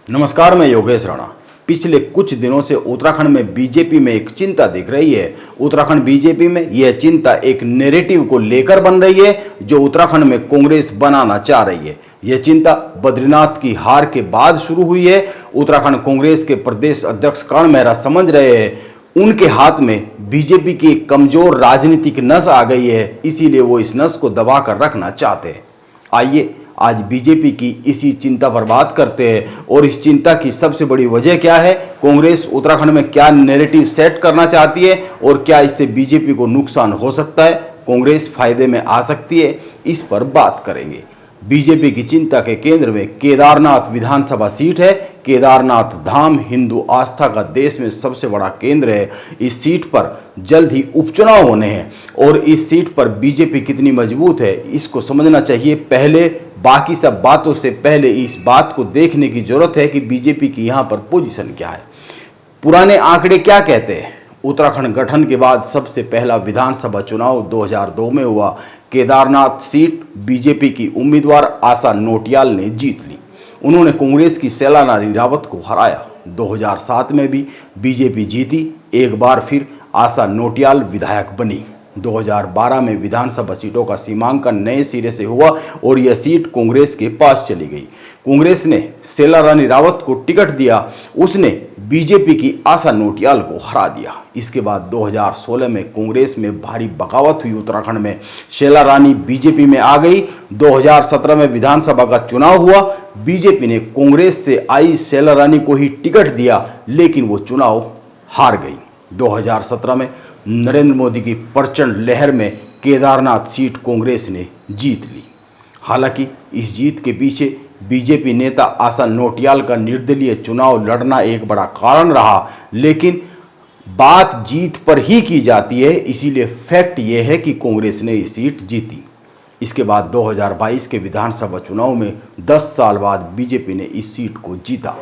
नमस्कार, मैं योगेश राणा। पिछले कुछ दिनों से उत्तराखंड में बीजेपी में एक चिंता दिख रही है। उत्तराखंड बीजेपी में यह चिंता एक नैरेटिव को लेकर बन रही है जो उत्तराखंड में कांग्रेस बनाना चाह रही है। यह चिंता बद्रीनाथ की हार के बाद शुरू हुई है। उत्तराखंड कांग्रेस के प्रदेश अध्यक्ष कर्ण मेहरा समझ रहे हैं उनके हाथ में बीजेपी की एक कमजोर राजनीतिक नस आ गई है, इसीलिए वो इस नस को दबा कर रखना चाहते हैं। आइए आज बीजेपी की इसी चिंता पर बात करते हैं और इस चिंता की सबसे बड़ी वजह क्या है, कांग्रेस उत्तराखंड में क्या नैरेटिव सेट करना चाहती है और क्या इससे बीजेपी को नुकसान हो सकता है, कांग्रेस फायदे में आ सकती है, इस पर बात करेंगे। बीजेपी की चिंता के केंद्र में केदारनाथ विधानसभा सीट है। केदारनाथ धाम हिंदू आस्था का देश में सबसे बड़ा केंद्र है। इस सीट पर जल्द ही उपचुनाव होने हैं और इस सीट पर बीजेपी कितनी मजबूत है इसको समझना चाहिए। पहले बाकी सब बातों से पहले इस बात को देखने की जरूरत है कि बीजेपी की यहाँ पर पोजीशन क्या है। पुराने आंकड़े क्या कहते हैं? उत्तराखंड गठन के बाद सबसे पहला विधानसभा चुनाव 2002 में हुआ। केदारनाथ सीट बीजेपी की उम्मीदवार आशा नोटियाल ने जीत ली। उन्होंने कांग्रेस की शैला रानी रावत को हराया। 2007 में भी बीजेपी जीती। एक बार फिर आशा नोटियाल विधायक बनी। 2012 में विधानसभा सीटों का सीमांकन नए सिरे से हुआ और यह सीट कांग्रेस के पास चली गई। कांग्रेस ने शैला रानी रावत को टिकट दिया, उसने बीजेपी की आशा नोटियाल को हरा दिया। इसके बाद 2016 में कांग्रेस में भारी बगावत हुई। उत्तराखंड में शैला रानी बीजेपी में आ गई। 2017 में विधानसभा का चुनाव हुआ। बीजेपी ने कांग्रेस से आई शैला रानी को ही टिकट दिया, लेकिन वो चुनाव हार गई। 2017 में नरेंद्र मोदी की प्रचंड लहर में केदारनाथ सीट कांग्रेस ने जीत ली। हालांकि इस जीत के पीछे बीजेपी नेता आशा नोटियाल का निर्दलीय चुनाव लड़ना एक बड़ा कारण रहा, लेकिन बात जीत पर ही की जाती है, इसीलिए फैक्ट यह है कि कांग्रेस ने ये सीट जीती। इसके बाद 2022 के विधानसभा चुनाव में 10 साल बाद बीजेपी ने इस सीट को जीता।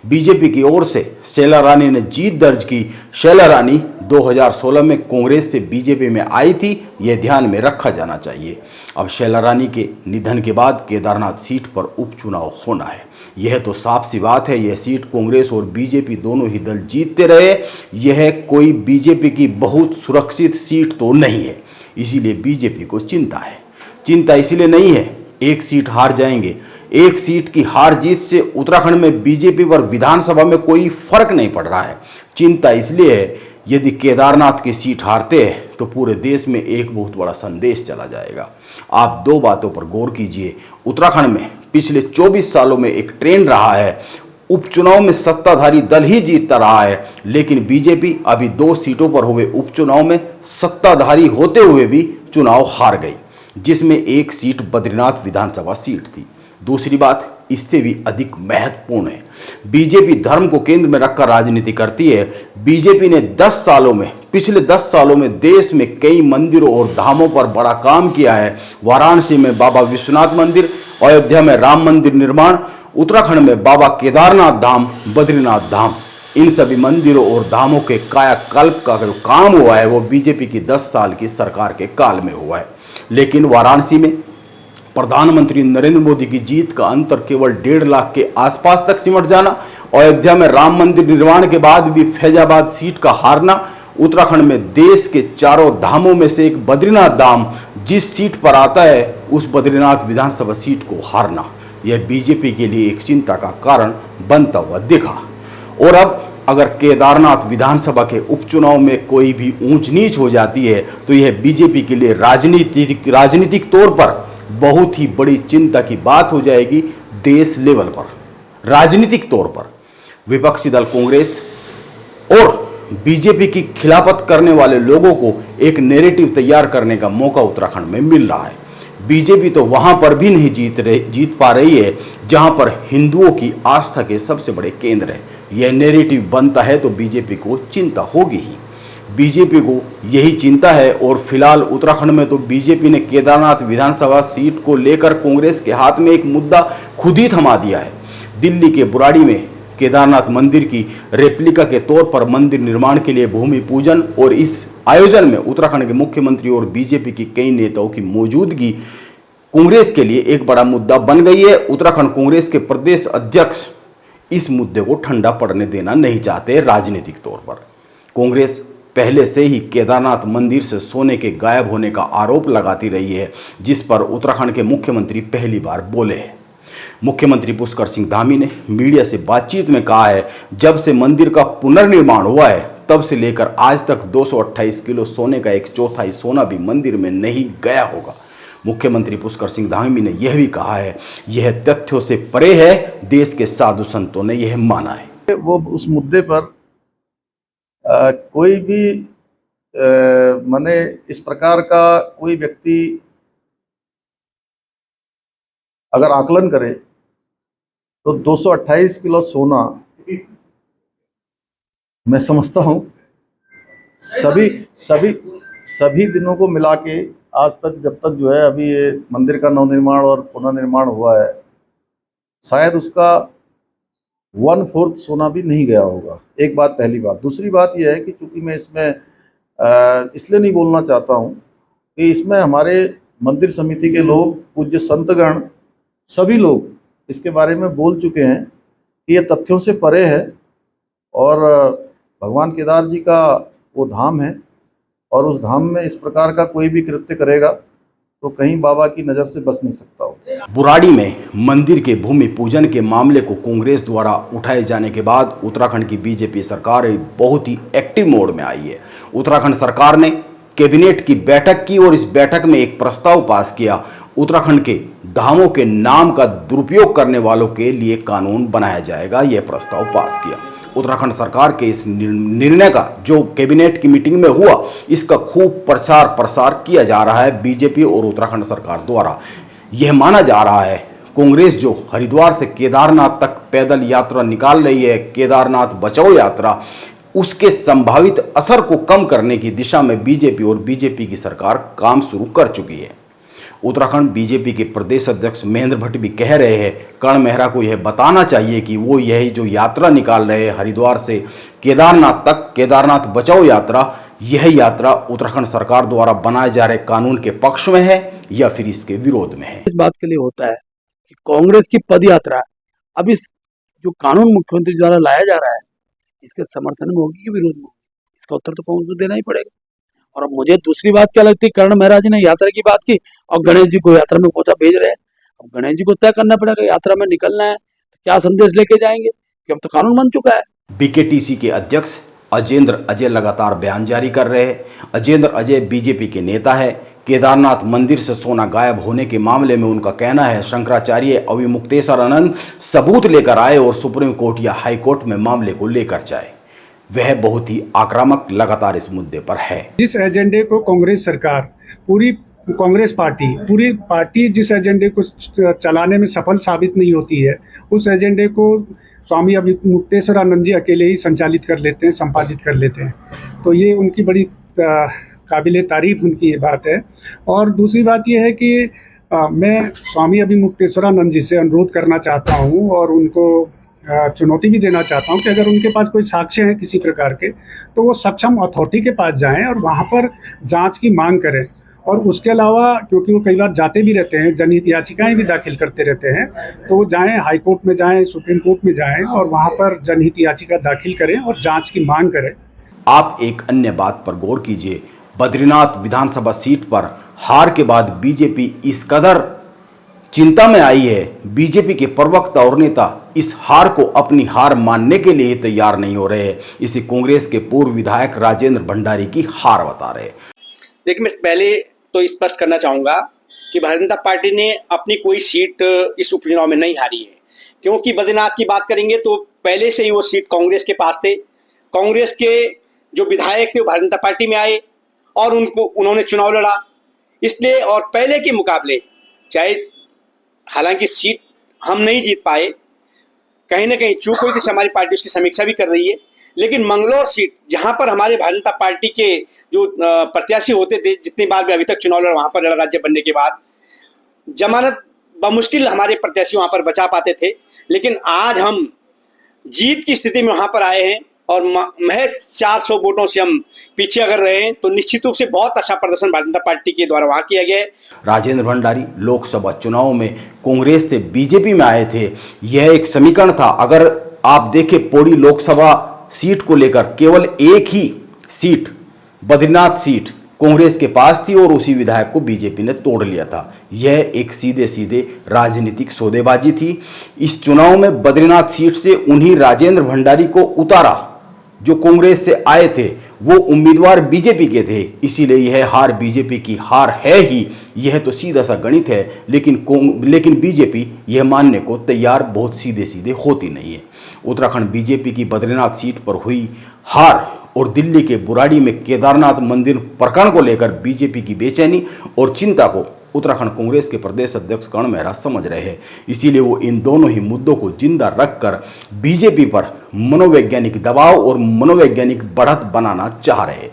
बीजेपी की ओर से शैला रानी ने जीत दर्ज की। शैला रानी 2016 में कांग्रेस से बीजेपी में आई थी, यह ध्यान में रखा जाना चाहिए। अब शैला रानी के निधन के बाद केदारनाथ सीट पर उपचुनाव होना है। यह तो साफ सी बात है, यह सीट कांग्रेस और बीजेपी दोनों ही दल जीतते रहे। यह कोई बीजेपी की बहुत सुरक्षित सीट तो नहीं है, इसीलिए बीजेपी को चिंता है। चिंता इसलिए नहीं है एक सीट हार जाएंगे। एक सीट की हार जीत से उत्तराखंड में बीजेपी पर विधानसभा में कोई फर्क नहीं पड़ रहा है। चिंता इसलिए है यदि केदारनाथ की सीट हारते हैं तो पूरे देश में एक बहुत बड़ा संदेश चला जाएगा। आप दो बातों पर गौर कीजिए। उत्तराखंड में पिछले 24 सालों में एक ट्रेंड रहा है, उपचुनाव में सत्ताधारी दल ही जीतता रहा है, लेकिन बीजेपी अभी 2 सीटों पर हुए उपचुनाव में सत्ताधारी होते हुए भी चुनाव हार गई, जिसमें एक सीट बद्रीनाथ विधानसभा सीट थी। दूसरी बात इससे भी अधिक महत्वपूर्ण है, बीजेपी धर्म को केंद्र में रखकर राजनीति करती है। बीजेपी ने पिछले 10 सालों में देश में कई मंदिरों और धामों पर बड़ा काम किया है। वाराणसी में बाबा विश्वनाथ मंदिर, अयोध्या में राम मंदिर निर्माण, उत्तराखंड में बाबा केदारनाथ धाम, बद्रीनाथ धाम, इन सभी मंदिरों और धामों के कायाकल्प का जो काम हुआ है वो बीजेपी की 10 साल की सरकार के काल में हुआ है। लेकिन वाराणसी में प्रधानमंत्री नरेंद्र मोदी की जीत का अंतर केवल 1.5 लाख के आसपास तक सिमट जाना, अयोध्या में राम मंदिर निर्माण के बाद भी फैजाबाद सीट का हारना, उत्तराखंड में देश के 4 धामों में से एक बद्रीनाथ धाम जिस सीट पर आता है उस बद्रीनाथ विधानसभा सीट को हारना, यह बीजेपी के लिए एक चिंता का कारण बनता हुआ दिखा। और अब अगर केदारनाथ विधानसभा के उपचुनाव में कोई भी ऊंच नीच हो जाती है तो यह बीजेपी के लिए राजनीतिक तौर पर बहुत ही बड़ी चिंता की बात हो जाएगी। देश लेवल पर, राजनीतिक तौर पर विपक्षी दल कांग्रेस और बीजेपी की खिलाफत करने वाले लोगों को एक नैरेटिव तैयार करने का मौका उत्तराखंड में मिल रहा है। बीजेपी तो वहां पर भी नहीं जीत पा रही है जहां पर हिंदुओं की आस्था के सबसे बड़े केंद्र है। यह नैरेटिव बनता है तो बीजेपी को चिंता होगी ही। बीजेपी को यही चिंता है और फिलहाल उत्तराखंड में तो बीजेपी ने केदारनाथ विधानसभा सीट को लेकर कांग्रेस के हाथ में एक मुद्दा खुद ही थमा दिया है। दिल्ली के बुराड़ी में केदारनाथ मंदिर की रेप्लिका के तौर पर मंदिर निर्माण के लिए भूमि पूजन और इस आयोजन में उत्तराखंड के मुख्यमंत्री और बीजेपी की कई नेताओं की मौजूदगी कांग्रेस के लिए एक बड़ा मुद्दा बन गई है। उत्तराखंड कांग्रेस के प्रदेश अध्यक्ष इस मुद्दे को ठंडा पड़ने देना नहीं चाहते राजनीतिक तौर पर। कांग्रेस पहले से ही केदारनाथ मंदिर से सोने के गायब होने का आरोप लगाती रही है, जिस पर उत्तराखंड के मुख्यमंत्री पहली बार बोले हैं। मुख्यमंत्री पुष्कर सिंह धामी ने मीडिया से बातचीत में कहा है, जब से मंदिर का पुनर्निर्माण हुआ है तब से लेकर आज तक 228 किलो सोने का एक चौथाई सोना भी मंदिर में नहीं गया होगा। मुख्यमंत्री पुष्कर सिंह धामी ने यह भी कहा है, यह तथ्यों से परे है, देश के साधु संतों ने यह माना है। वो उस मुद्दे पर कोई भी माने इस प्रकार का कोई व्यक्ति अगर आकलन करे तो 228 किलो सोना मैं समझता हूं सभी दिनों को मिला के आज तक जब तक जो है अभी ये मंदिर का नवनिर्माण और पुनर्निर्माण हुआ है, शायद उसका 1/4 सोना भी नहीं गया होगा। एक बात, पहली बात। दूसरी बात यह है कि चूंकि मैं इसमें इसलिए नहीं बोलना चाहता हूं कि इसमें हमारे मंदिर समिति के लोग, पूज्य संतगण, सभी लोग इसके बारे में बोल चुके हैं कि ये तथ्यों से परे है और भगवान केदार जी का वो धाम है और उस धाम में इस प्रकार का कोई भी कृत्य करेगा तो कहीं बाबा की नज़र से बच नहीं सकता हो। बुराड़ी में मंदिर के भूमि पूजन के मामले को कांग्रेस द्वारा उठाए जाने के बाद उत्तराखंड की बीजेपी सरकार बहुत ही एक्टिव मोड में आई है। उत्तराखंड सरकार ने कैबिनेट की बैठक की और इस बैठक में एक प्रस्ताव पास किया। उत्तराखंड के धामों के नाम का दुरुपयोग करने वालों के लिए कानून बनाया जाएगा, यह प्रस्ताव पास किया। उत्तराखंड सरकार के इस निर्णय का जो कैबिनेट की मीटिंग में हुआ, इसका खूब प्रचार प्रसार किया जा रहा है बीजेपी और उत्तराखंड सरकार द्वारा। यह माना जा रहा है कांग्रेस जो हरिद्वार से केदारनाथ तक पैदल यात्रा निकाल रही है, केदारनाथ बचाओ यात्रा, उसके संभावित असर को कम करने की दिशा में बीजेपी की सरकार काम शुरू कर चुकी है। उत्तराखंड बीजेपी के प्रदेश अध्यक्ष महेंद्र भट्ट भी कह रहे हैं, कर्ण मेहरा को यह बताना चाहिए कि वो यही जो यात्रा निकाल रहे हैं हरिद्वार से केदारनाथ तक, केदारनाथ बचाओ यात्रा, यह यात्रा उत्तराखंड सरकार द्वारा बनाए जा रहे कानून के पक्ष में है या फिर इसके विरोध में है। इस बात के लिए होता है कि कांग्रेस की पद यात्रा अब इस जो कानून मुख्यमंत्री द्वारा लाया जा रहा है इसके समर्थन में होगी कि विरोध में होगी, इसका उत्तर तो कांग्रेस को देना ही पड़ेगा। और अब मुझे दूसरी बात क्या लगती है, कर्ण मेहरा जी ने यात्रा की बात की और गणेश जी को यात्रा में पहुंचा भेज रहे हैं। अब गणेश जी को तय करना पड़ेगा यात्रा में निकलना है तो क्या संदेश लेके जाएंगे, कि अब तो कानून बन चुका है। बीकेटीसी के अध्यक्ष अजेंद्र अजय लगातार बयान जारी कर रहे हैं। अजेंद्र अजय बीजेपी के नेता है। केदारनाथ मंदिर से सोना गायब होने के मामले में उनका कहना है, शंकराचार्य अविमुक्तेश्वरानंद सबूत लेकर आए और सुप्रीम कोर्ट या हाई कोर्ट में मामले को लेकर जाए। वह बहुत ही आक्रामक लगातार इस मुद्दे पर है। जिस एजेंडे को कांग्रेस सरकार, पूरी कांग्रेस पूरी पार्टी जिस एजेंडे को चलाने में सफल साबित नहीं होती है, उस एजेंडे को स्वामी अविमुक्तेश्वरानंद जी अकेले ही संचालित कर लेते हैं, संपादित कर लेते हैं। तो ये उनकी बड़ी काबिले तारीफ उनकी ये बात है। और दूसरी बात ये है कि मैं स्वामी अविमुक्तेश्वरानंद जी से अनुरोध करना चाहता हूँ और उनको चुनौती भी देना चाहता हूं कि अगर उनके पास कोई साक्ष्य हैं किसी प्रकार के तो वो सक्षम अथॉरिटी के पास जाएं और वहां पर जांच की मांग करें। और उसके अलावा क्योंकि वो कई बार जाते भी रहते हैं, जनहित याचिकाएं भी दाखिल करते रहते हैं, तो वो जाएं, हाई कोर्ट में जाएं, सुप्रीम कोर्ट में जाएं और वहां पर जनहित याचिका दाखिल करें और जाँच की मांग करें। आप एक अन्य बात पर गौर कीजिए, बद्रीनाथ विधानसभा सीट पर हार के बाद बीजेपी इस कदर चिंता में आई है, बीजेपी के प्रवक्ता और नेता इस हार को अपनी हार मानने के लिए तैयार नहीं हो रहे हैं। इसे कांग्रेस के पूर्व विधायक राजेंद्र भंडारी की हार बता रहे हैं। देखिए, मैं पहले तो स्पष्ट करना चाहूँगा कि भारतीय जनता पार्टी ने अपनी कोई सीट इस उपचुनाव में नहीं हारी है, क्योंकि बद्रीनाथ की बात करेंगे तो पहले से ही वो सीट कांग्रेस के पास थे। कांग्रेस के जो विधायक थे वो भारतीय जनता पार्टी में आए और उन्होंने चुनाव लड़ा, इसलिए और पहले के मुकाबले चाहे हालांकि सीट हम नहीं जीत पाए, कहीं ना कहीं चूक हुई, हमारी पार्टी उसकी समीक्षा भी कर रही है, लेकिन मंगलौर सीट जहां पर हमारे भारतीय जनता पार्टी के जो प्रत्याशी होते थे, जितनी बार भी अभी तक चुनाव लड़ा, वहां पर लड़ा, राज्य बनने के बाद जमानत बमुश्किल हमारे प्रत्याशी वहां पर बचा पाते थे। लेकिन आज हम जीत की स्थिति में वहां पर आए हैं और महज 400 वोटों से हम पीछे अगर रहे हैं तो निश्चित रूप से बहुत अच्छा प्रदर्शन भारतीय जनता पार्टी के द्वारा वहां किया गया है। राजेंद्र भंडारी लोकसभा चुनाव में कांग्रेस से बीजेपी में आए थे। यह एक समीकरण था, अगर आप देखें पौड़ी लोकसभा सीट को लेकर केवल एक ही सीट, बद्रीनाथ सीट कांग्रेस के पास थी और उसी विधायक को बीजेपी ने तोड़ लिया था। यह एक सीधे सीधे राजनीतिक सौदेबाजी थी। इस चुनाव में बद्रीनाथ सीट से उन्हीं राजेंद्र भंडारी को उतारा जो कांग्रेस से आए थे, वो उम्मीदवार बीजेपी के थे, इसीलिए यह हार बीजेपी की हार है ही। यह तो सीधा सा गणित है, लेकिन बीजेपी यह मानने को तैयार बहुत सीधे सीधे होती नहीं है। उत्तराखंड बीजेपी की बद्रीनाथ सीट पर हुई हार और दिल्ली के बुराड़ी में केदारनाथ मंदिर प्रकरण को लेकर बीजेपी की बेचैनी और चिंता को उत्तराखंड कांग्रेस के प्रदेश अध्यक्ष कर्ण मेहरा समझ रहे हैं। इसीलिए वो इन दोनों ही मुद्दों को जिंदा रखकर बीजेपी पर मनोवैज्ञानिक दबाव और मनोवैज्ञानिक बढ़त बनाना चाह रहे हैं।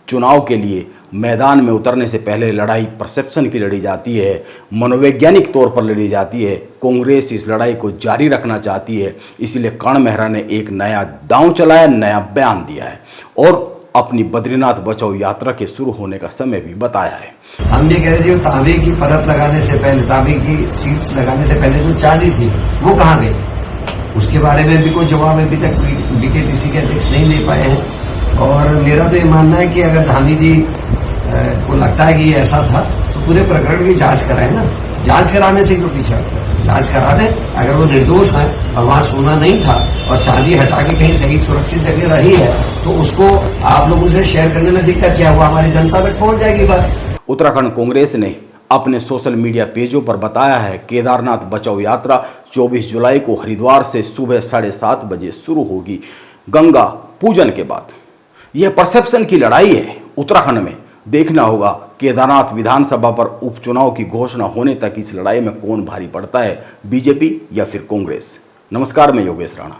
चुनाव के लिए मैदान में उतरने से पहले लड़ाई परसेप्शन की लड़ी जाती है, मनोवैज्ञानिक तौर पर लड़ी जाती है। कांग्रेस इस लड़ाई को जारी रखना चाहती है, इसीलिए कर्ण मेहरा ने एक नया दांव चलाया, नया बयान दिया है और अपनी बद्रीनाथ बचाओ यात्रा के शुरू होने का समय भी बताया है। हम ये कह रहे थे तांबे की परत लगाने से पहले, तांबे की सीट्स लगाने से पहले जो चांदी थी वो कहाँ गई, उसके बारे में भी कोई जवाब अभी तक बीकेटीसी के अध्यक्ष नहीं ले पाए हैं। और मेरा तो ये मानना है कि अगर धामी जी को लगता है कि ये ऐसा था तो पूरे प्रकरण की जांच कराए ना, जांच कराने से क्यों पीछे हटते हैं? जांच करा दें। अगर वो निर्दोष है और वहां सोना नहीं था और चांदी हटा के कहीं सही सुरक्षित जगह रही है तो उसको आप लोगों से शेयर करने में दिक्कत क्या हुआ, हमारी जनता तक पहुंच जाएगी बात। उत्तराखंड कांग्रेस ने अपने सोशल मीडिया पेजों पर बताया है केदारनाथ बचाओ यात्रा 24 जुलाई को हरिद्वार से सुबह 7:30 बजे शुरू होगी गंगा पूजन के बाद। यह परसेप्शन की लड़ाई है। उत्तराखंड में देखना होगा केदारनाथ विधानसभा पर उपचुनाव की घोषणा होने तक इस लड़ाई में कौन भारी पड़ता है, बीजेपी या फिर कांग्रेस। नमस्कार, मैं योगेश राणा।